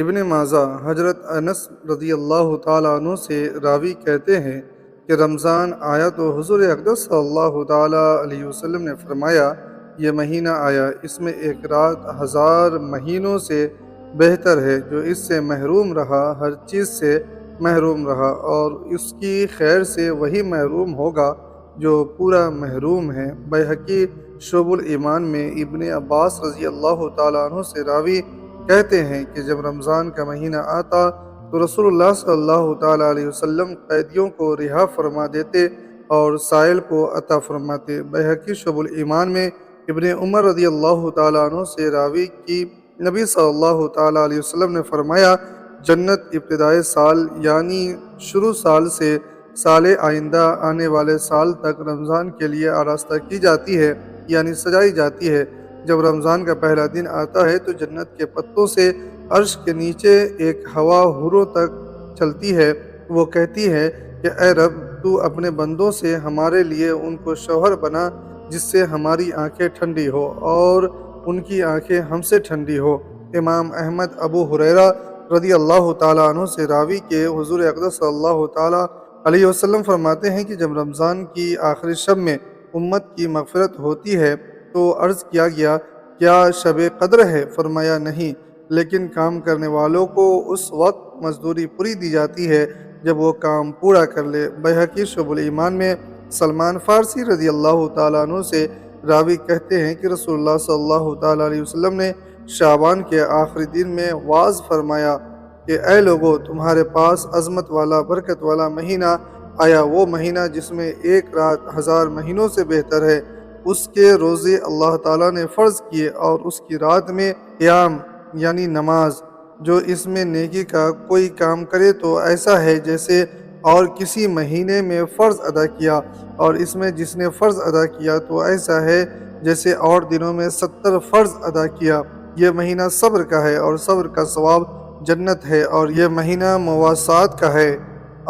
ابن ماجہ حضرت انس رضی اللہ تعالیٰ عنہ سے راوی کہتے ہیں کہ رمضان آیا تو حضور اقدس صلی اللہ تعالیٰ علیہ وسلم نے فرمایا، یہ مہینہ آیا، اس میں ایک رات 1000 مہینوں سے بہتر ہے۔ جو اس سے محروم رہا ہر چیز سے محروم رہا، اور اس کی خیر سے وہی محروم ہوگا جو پورا محروم ہے۔ بیہقی شعب الایمان میں ابن عباس رضی اللہ تعالیٰ عنہ سے راوی کہتے ہیں کہ جب رمضان کا مہینہ آتا تو رسول اللہ صلی اللہ تعالیٰ علیہ وسلم قیدیوں کو رہا فرما دیتے اور سائل کو عطا فرماتے۔ بیہقی شعب الایمان میں ابن عمر رضی اللہ تعالیٰ عنہ سے راوی کی نبی صلی اللہ تعالیٰ علیہ وسلم نے فرمایا، جنت ابتدائے سال یعنی شروع سال سے سال آئندہ آنے والے سال تک رمضان کے لیے آراستہ کی جاتی ہے، یعنی سجائی جاتی ہے۔ جب رمضان کا پہلا دن آتا ہے تو جنت کے پتوں سے عرش کے نیچے ایک ہوا حوروں تک چلتی ہے۔ وہ کہتی ہے کہ اے رب، تو اپنے بندوں سے ہمارے لیے ان کو شوہر بنا جس سے ہماری آنکھیں ٹھنڈی ہو اور ان کی آنکھیں ہم سے ٹھنڈی ہو۔ امام احمد ابو ہریرہ رضی اللہ تعالیٰ عنہ سے راوی کے حضور اقدس صلی اللہ تعالیٰ علیہ وسلم فرماتے ہیں کہ جب رمضان کی آخری شب میں امت کی مغفرت ہوتی ہے تو عرض کیا گیا، کیا شب قدر ہے؟ فرمایا نہیں، لیکن کام کرنے والوں کو اس وقت مزدوری پوری دی جاتی ہے جب وہ کام پورا کر لے۔ بیہقی شعب الایمان میں سلمان فارسی رضی اللہ تعالیٰ عنہ سے راوی کہتے ہیں کہ رسول اللہ صلی اللہ تعالیٰ علیہ وسلم نے شعبان کے آخری دن میں واعظ فرمایا کہ اے لوگو، تمہارے پاس عظمت والا برکت والا مہینہ آیا، وہ مہینہ جس میں ایک رات 1000 مہینوں سے بہتر ہے۔ اس کے روزے اللہ تعالیٰ نے فرض کیے اور اس کی رات میں قیام یعنی نماز۔ جو اس میں نیکی کا کوئی کام کرے تو ایسا ہے جیسے اور کسی مہینے میں فرض ادا کیا، اور اس میں جس نے فرض ادا کیا تو ایسا ہے جیسے اور دنوں میں 70 فرض ادا کیا۔ یہ مہینہ صبر کا ہے اور صبر کا ثواب جنت ہے، اور یہ مہینہ مواسات کا ہے،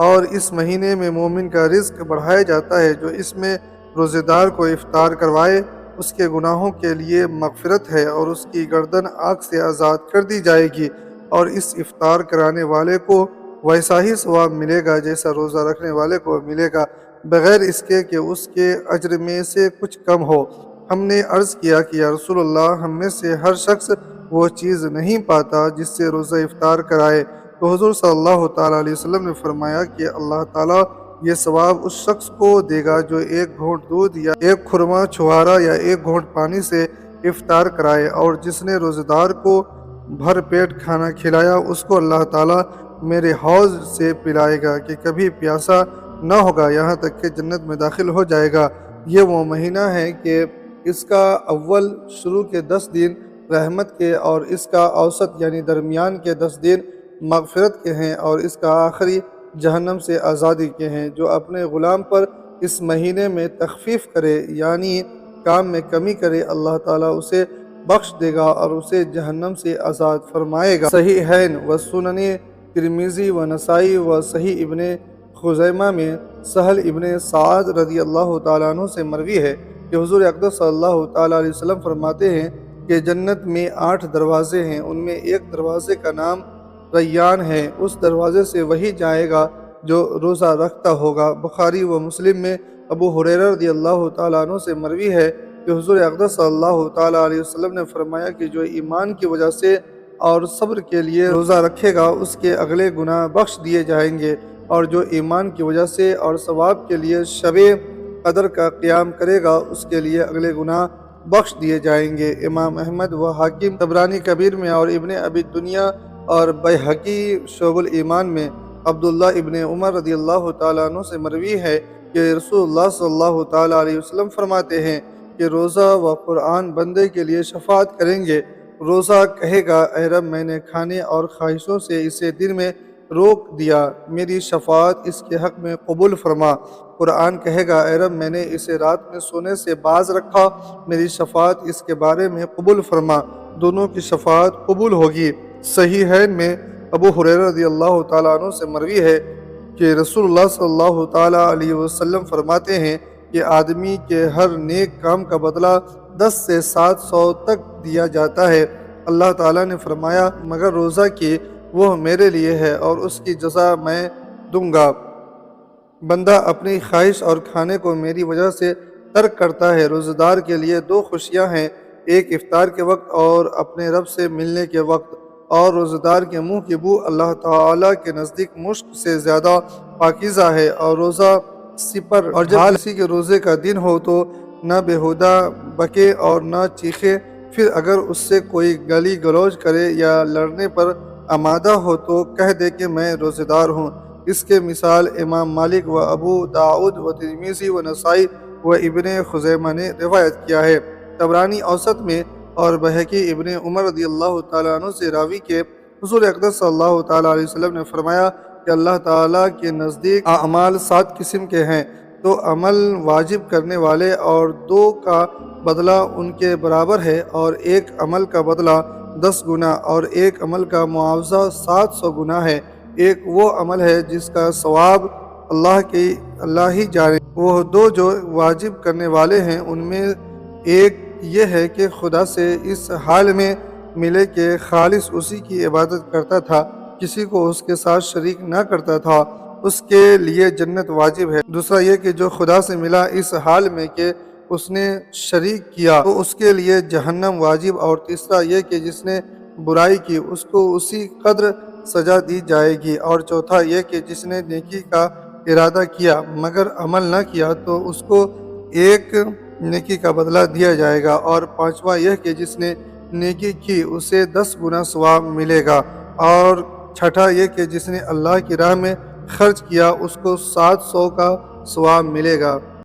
اور اس مہینے میں مومن کا رزق بڑھایا جاتا ہے۔ جو اس میں روزے دار کو افطار کروائے اس کے گناہوں کے لیے مغفرت ہے اور اس کی گردن آگ سے آزاد کر دی جائے گی، اور اس افطار کرانے والے کو ویسا ہی ثواب ملے گا جیسا روزہ رکھنے والے کو ملے گا، بغیر اس کے کہ اس کے اجر میں سے کچھ کم ہو۔ ہم نے عرض کیا کہ یا رسول اللہ، ہم میں سے ہر شخص وہ چیز نہیں پاتا جس سے روزہ افطار کرائے، تو حضور صلی اللہ تعالیٰ علیہ وسلم نے فرمایا کہ اللہ تعالیٰ یہ ثواب اس شخص کو دے گا جو ایک گھونٹ دودھ یا ایک خرما چھہارا یا ایک گھونٹ پانی سے افطار کرائے، اور جس نے روزہ دار کو بھر پیٹ کھانا کھلایا اس کو اللہ تعالیٰ میرے حوض سے پلائے گا کہ کبھی پیاسا نہ ہوگا یہاں تک کہ جنت میں داخل ہو جائے گا۔ یہ وہ مہینہ ہے کہ اس کا اول شروع کے 10 دن رحمت کے اور اس کا اوسط یعنی درمیان کے 10 دن مغفرت کے ہیں، اور اس کا آخری جہنم سے آزادی کے ہیں۔ جو اپنے غلام پر اس مہینے میں تخفیف کرے یعنی کام میں کمی کرے، اللہ تعالیٰ اسے بخش دے گا اور اسے جہنم سے آزاد فرمائے گا۔ صحیحین و سنن ترمذی و نسائی و صحیح ابن خزیمہ میں سہل ابن سعد رضی اللہ تعالیٰ عنہ سے مروی ہے کہ حضور اقدس صلی اللہ تعالیٰ علیہ وسلم فرماتے ہیں کہ جنت میں 8 دروازے ہیں، ان میں ایک دروازے کا نام ریان ہے، اس دروازے سے وہی جائے گا جو روزہ رکھتا ہوگا۔ بخاری و مسلم میں ابو ہریرہ رضی اللہ تعالیٰ عنہ سے مروی ہے کہ حضور اقدس صلی اللہ تعالیٰ علیہ وسلم نے فرمایا کہ جو ایمان کی وجہ سے اور صبر کے لیے روزہ رکھے گا اس کے اگلے گناہ بخش دیے جائیں گے، اور جو ایمان کی وجہ سے اور ثواب کے لیے شب قدر کا قیام کرے گا اس کے لیے اگلے گناہ بخش دیے جائیں گے۔ امام احمد و حاکم طبرانی کبیر میں اور ابن ابی دنیا اور بیہقی شعب الایمان میں عبداللہ ابن عمر رضی اللہ تعالیٰ عنہ سے مروی ہے کہ رسول اللہ صلی اللہ تعالیٰ علیہ وسلم فرماتے ہیں کہ روزہ و قرآن بندے کے لیے شفاعت کریں گے۔ روزہ کہے گا، اے رب، میں نے کھانے اور خواہشوں سے اسے دن میں روک دیا، میری شفاعت اس کے حق میں قبول فرما۔ قرآن کہے گا، اے رب، میں نے اسے رات میں سونے سے باز رکھا، میری شفاعت اس کے بارے میں قبول فرما۔ دونوں کی شفاعت قبول ہوگی۔ صحیحین میں ابو ہریرہ رضی اللہ تعالیٰ عنہ سے مروی ہے کہ رسول اللہ صلی اللہ تعالیٰ علیہ وسلم فرماتے ہیں کہ آدمی کے ہر نیک کام کا بدلہ 10 سے 700 تک دیا جاتا ہے۔ اللہ تعالیٰ نے فرمایا مگر روزہ کی وہ میرے لیے ہے اور اس کی جزا میں دوں گا۔ بندہ اپنی خواہش اور کھانے کو میری وجہ سے ترک کرتا ہے۔ روزہ دار کے لیے دو خوشیاں ہیں، ایک افطار کے وقت اور اپنے رب سے ملنے کے وقت، اور روزہ دار کے منہ کی بو اللہ تعالیٰ کے نزدیک مشک سے زیادہ پاکیزہ ہے۔ اور روزہ سپر اور جب کسی کے روزے کا دن ہو تو نہ بےہودہ بکے اور نہ چیخے، پھر اگر اس سے کوئی گالی گلوچ کرے یا لڑنے پر آمادہ ہو تو کہہ دے کہ میں روزہ دار ہوں۔ اس کے مثال امام مالک و ابو داؤد و ترمذی و نسائی و ابن خزیمہ نے روایت کیا ہے۔ طبرانی اوسط میں اور بہقی ابن عمر رضی اللہ تعالیٰ عنہ سے راوی کے حضور اقدس صلی اللہ تعالیٰ علیہ وسلم نے فرمایا کہ اللہ تعالیٰ کے نزدیک اعمال 7 قسم کے ہیں، تو عمل واجب کرنے والے اور 2 کا بدلہ ان کے برابر ہے، اور ایک عمل کا بدلہ 10 گنا اور ایک عمل کا معاوضہ 700 گنا ہے۔ ایک وہ عمل ہے جس کا ثواب اللہ ہی جانے۔ وہ 2 جو واجب کرنے والے ہیں ان میں ایک یہ ہے کہ خدا سے اس حال میں ملے کہ خالص اسی کی عبادت کرتا تھا، کسی کو اس کے ساتھ شریک نہ کرتا تھا، اس کے لیے جنت واجب ہے۔ دوسرا یہ کہ جو خدا سے ملا اس حال میں کہ اس نے شریک کیا تو اس کے لیے جہنم واجب۔ اور تیسرا یہ کہ جس نے برائی کی اس کو اسی قدر سزا دی جائے گی۔ اور چوتھا یہ کہ جس نے نیکی کا ارادہ کیا مگر عمل نہ کیا تو اس کو ایک نیکی کا بدلہ دیا جائے گا۔ اور پانچواں یہ کہ جس نے نیکی کی اسے 10 گنا ثواب ملے گا۔ اور چھٹا یہ کہ جس نے اللہ کی راہ میں خرچ کیا اس کو 700 کا ثواب ملے گا۔